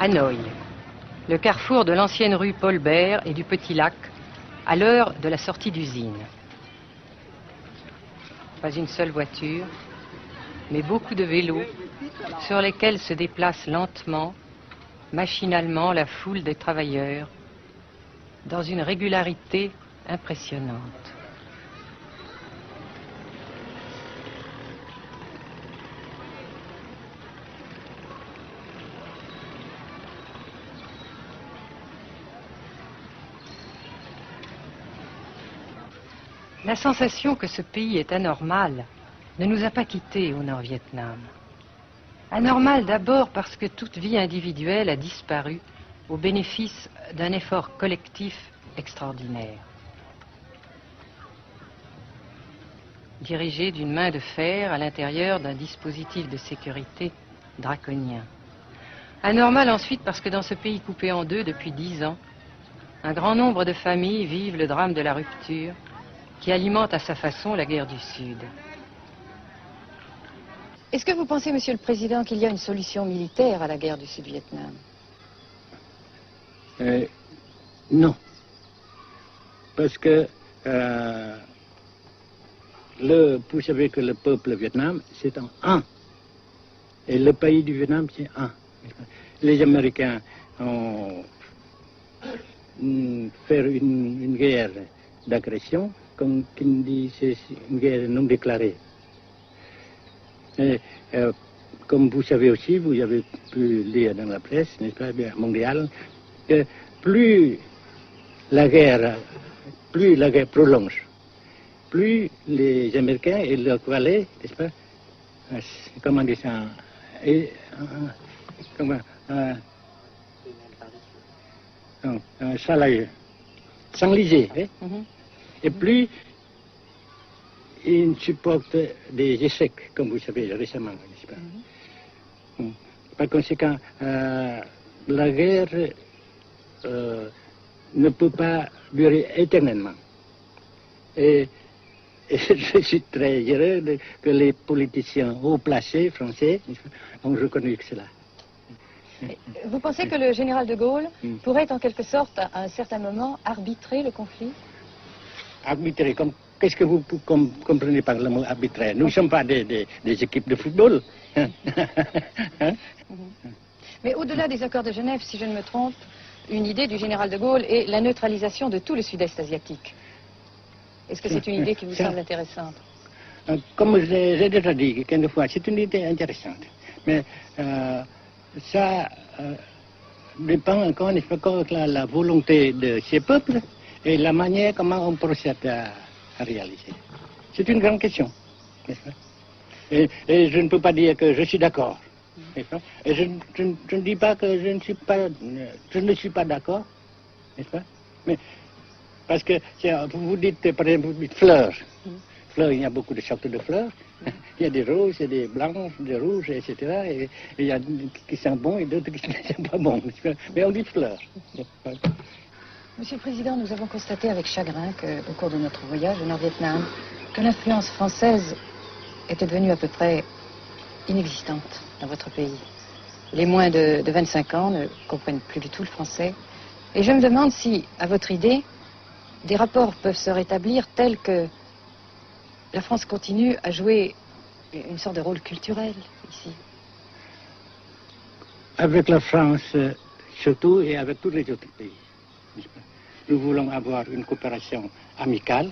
Hanoï, le carrefour de l'ancienne rue Paul Bert et du Petit Lac, à l'heure de la sortie d'usine. Pas une seule voiture, mais beaucoup de vélos sur lesquels se déplace lentement, machinalement la foule des travailleurs, dans une régularité impressionnante. La sensation que ce pays est anormal ne nous a pas quittés au Nord-Vietnam. Anormal d'abord parce que toute vie individuelle a disparu au bénéfice d'un effort collectif extraordinaire. Dirigé d'une main de fer à l'intérieur d'un dispositif de sécurité draconien. Anormal ensuite parce que dans ce pays coupé en deux depuis 10 ans, un grand nombre de familles vivent le drame de la rupture qui alimente à sa façon la guerre du Sud. Est-ce que vous pensez, Monsieur le Président, qu'il y a une solution militaire à la guerre du Sud-Vietnam? Non. Parce que vous savez que le peuple Vietnam, c'est un. Et le pays du Vietnam, c'est un. Les Américains ont fait une guerre d'agression, comme qui dit, c'est une guerre non déclarée. Et, comme vous savez aussi, vous avez pu lire dans la presse, n'est-ce pas, mondiale, que plus la guerre prolonge, plus les Américains et leurs valets, n'est-ce pas, comment dire ça, s'enliser, hein? Et plus ils supportent des échecs, comme vous savez, récemment, n'est-ce pas? Par conséquent, la guerre ne peut pas durer éternellement. Et je suis très heureux que les politiciens haut placés français ont reconnu cela. Vous pensez que le général de Gaulle pourrait en quelque sorte, à un certain moment, arbitrer le conflit? Arbitrer, qu'est-ce que vous comprenez par le mot arbitraire? Nous ne sommes pas des équipes de football. Hein? Mais au-delà des accords de Genève, si je ne me trompe, une idée du général de Gaulle est la neutralisation de tout le sud-est asiatique. Est-ce que c'est une idée qui vous semble intéressante? Comme j'ai déjà dit quelquefois, c'est une idée intéressante. Mais ça dépend encore de la volonté de ces peuples et la manière comment on procède à réaliser. C'est une grande question, n'est-ce pas? Et je ne peux pas dire que je suis d'accord. Et je ne dis pas que je ne suis pas d'accord, n'est-ce pas? Mais parce que vous dites, par exemple, vous dites fleurs. Fleurs, il y a beaucoup de sortes de fleurs. Il y a des roses, il y a des blanches, des rouges, etc. Et il y a qui sont bons et d'autres qui ne sont pas bons. Mais on dit fleurs. Monsieur le Président, nous avons constaté avec chagrin qu'au cours de notre voyage au Nord-Vietnam, que l'influence française était devenue à peu près inexistante dans votre pays. Les moins de 25 ans ne comprennent plus du tout le français. Et je me demande si, à votre idée, des rapports peuvent se rétablir tels que la France continue à jouer une sorte de rôle culturel ici. Avec la France, surtout, et avec tous les autres pays. Nous voulons avoir une coopération amicale,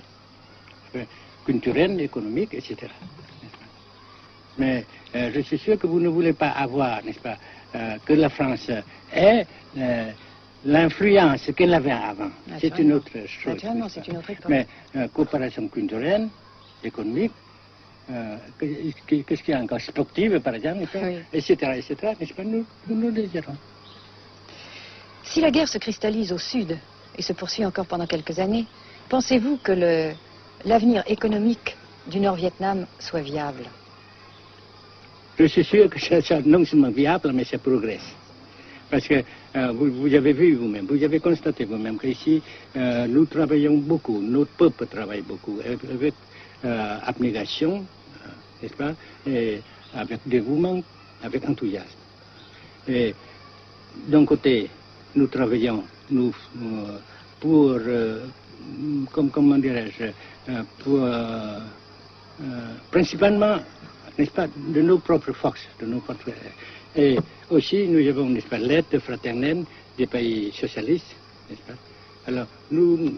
culturelle, économique, etc. Mais je suis sûr que vous ne voulez pas avoir, n'est-ce pas, que la France ait l'influence qu'elle avait avant. C'est une autre chose. Naturellement, c'est une autre époque. Mais coopération culturelle, économique, qu'est-ce qu'il y a encore, sportive par exemple, etc., n'est-ce pas, nous le désirons. Si la guerre se cristallise au sud et se poursuit encore pendant quelques années, pensez-vous que l'avenir économique du Nord-Vietnam soit viable? Je suis sûr que c'est non seulement viable, mais ça progresse. Parce que vous avez vu vous-même, vous avez constaté vous-même qu'ici, nous travaillons beaucoup, notre peuple travaille beaucoup, avec abnégation, n'est-ce pas, et avec dévouement, avec enthousiasme. Et d'un côté, nous travaillons pour, comment dirais-je, pour, principalement, n'est-ce pas, de nos propres forces, de nos propres... Et aussi, nous avons, n'est-ce pas, l'aide fraternelle des pays socialistes, n'est-ce pas. Alors, nous,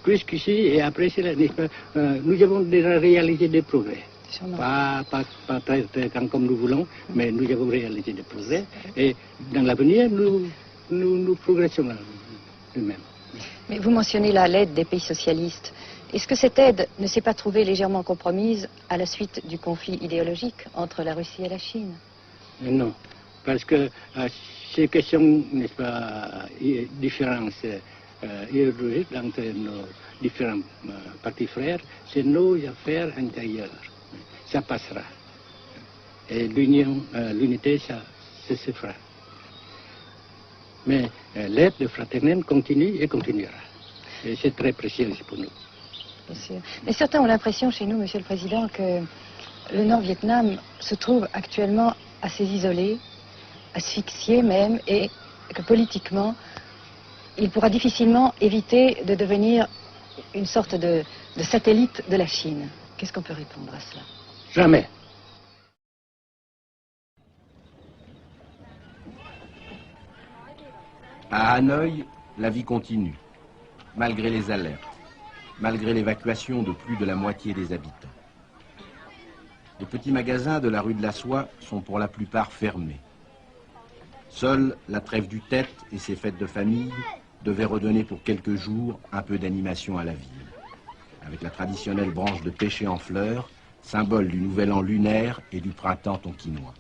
jusqu'ici et après cela, n'est-ce pas, nous avons déjà réalisé des progrès. Pas très grand comme nous voulons, mais nous avons réalisé des progrès. Et dans l'avenir, nous progressons nous-mêmes. Mais vous mentionnez là l'aide des pays socialistes. Est-ce que cette aide ne s'est pas trouvée légèrement compromise à la suite du conflit idéologique entre la Russie et la Chine? Non, parce que ces questions, n'est-ce pas, différences idéologiques entre nos différents partis frères, c'est nos affaires intérieures. Ça passera. Et l'unité, ça se fera. Mais l'aide fraternelle continue et continuera. Et c'est très précieux pour nous. Bien sûr. Mais certains ont l'impression chez nous, Monsieur le Président, que le Nord-Vietnam se trouve actuellement assez isolé, asphyxié même, et que politiquement, il pourra difficilement éviter de devenir une sorte de satellite de la Chine. Qu'est-ce qu'on peut répondre à cela? Jamais. À Hanoï, la vie continue, malgré les alertes, malgré l'évacuation de plus de la moitié des habitants. Les petits magasins de la rue de la Soie sont pour la plupart fermés. Seule la trêve du Tête et ses fêtes de famille devaient redonner pour quelques jours un peu d'animation à la ville, avec la traditionnelle branche de pêcher en fleurs, symbole du nouvel an lunaire et du printemps tonkinois.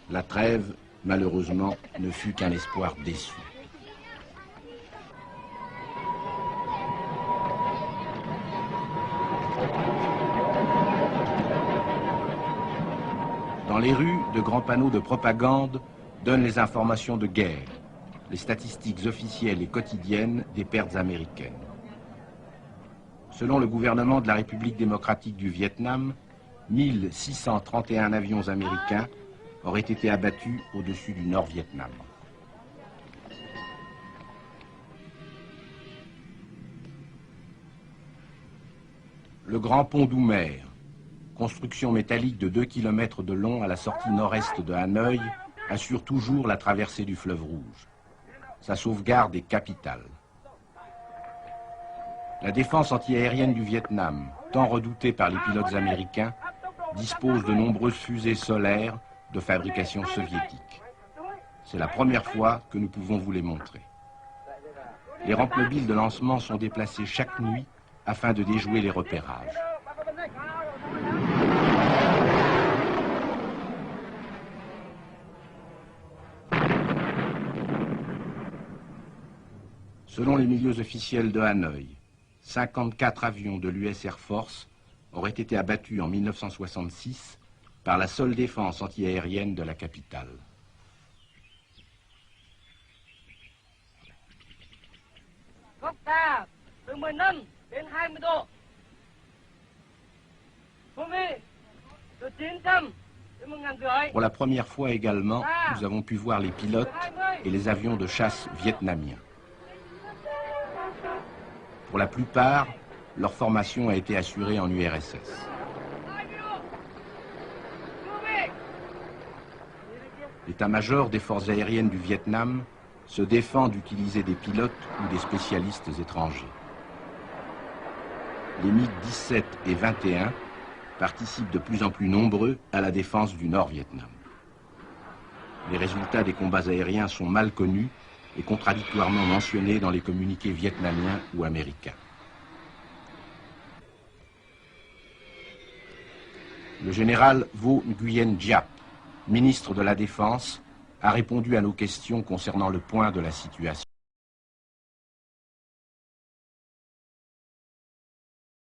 La trêve, malheureusement, ne fut qu'un espoir déçu. Dans les rues, de grands panneaux de propagande donnent les informations de guerre, les statistiques officielles et quotidiennes des pertes américaines. Selon le gouvernement de la République démocratique du Vietnam, 1631 avions américains auraient été abattus au-dessus du Nord-Vietnam. Le grand pont d'Oumer, construction métallique de 2 km de long à la sortie nord-est de Hanoï, assure toujours la traversée du fleuve Rouge. Sa sauvegarde est capitale. La défense antiaérienne du Vietnam, tant redoutée par les pilotes américains, dispose de nombreuses fusées solaires de fabrication soviétique. C'est la première fois que nous pouvons vous les montrer. Les rampes mobiles de lancement sont déplacées chaque nuit afin de déjouer les repérages. Selon les milieux officiels de Hanoï, 54 avions de l'US Air Force auraient été abattus en 1966 par la seule défense antiaérienne de la capitale. Pour la première fois également, nous avons pu voir les pilotes et les avions de chasse vietnamiens. Pour la plupart, leur formation a été assurée en URSS. L'état-major des forces aériennes du Vietnam se défend d'utiliser des pilotes ou des spécialistes étrangers. Les MiG-17 et 21 participent de plus en plus nombreux à la défense du Nord-Vietnam. Les résultats des combats aériens sont mal connus et contradictoirement mentionnés dans les communiqués vietnamiens ou américains. Le général Vo Nguyen Giap, ministre de la Défense, a répondu à nos questions concernant le point de la situation.